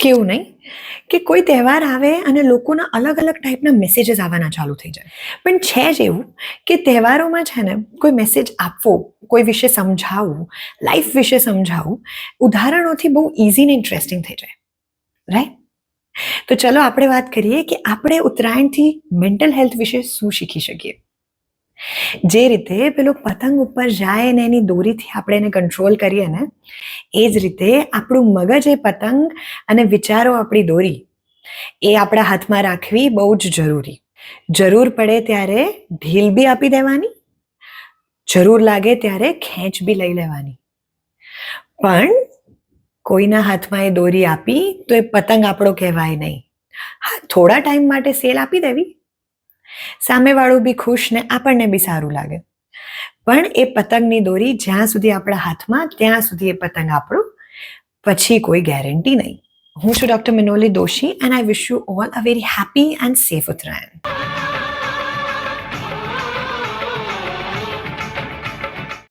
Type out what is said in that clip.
કેવું નહીં કે કોઈ તહેવાર આવે અને લોકોના અલગ અલગ ટાઈપના મેસેજીસ આવવાના ચાલુ થઈ જાય. પણ છે જ એવું કે તહેવારોમાં છે ને કોઈ મેસેજ આપવો, કોઈ વિશે સમજાવવું, લાઈફ વિશે સમજાવવું ઉદાહરણોથી બહુ ઇઝી ને ઇન્ટરેસ્ટિંગ થઈ જાય, રાઈટ? તો ચલો આપણે વાત કરીએ કે આપણે ઉત્તરાયણથી મેન્ટલ હેલ્થ વિશે શું શીખી શકીએ. જે રીતે પેલો પતંગ ઉપર જાય ને એની દોરીથી આપણે એને કંટ્રોલ કરીએ ને, એ જ રીતે આપણું મગજ એ પતંગ અને વિચારો આપણી દોરી એ આપણા હાથમાં રાખવી બહુ જ જરૂરી. જરૂર પડે ત્યારે ઢીલ બી આપી દેવાની, જરૂર લાગે ત્યારે ખેંચ બી લઈ લેવાની. પણ કોઈના હાથમાં એ દોરી આપી તો એ પતંગ આપણો કહેવાય નહીં. હા, થોડા ટાઈમ માટે સેલ આપી દેવી, સામેવાળું બી ખુશ ને આપણને બી સારું લાગે. પણ એ પતંગની દોરી જ્યાં સુધી આપણા હાથમાં ત્યાં સુધી એ પતંગ આપણું, પછી કોઈ ગેરંટી નહીં. હું છું doctor Minoli Doshi and I wish you all a very happy and safe Uttarayan.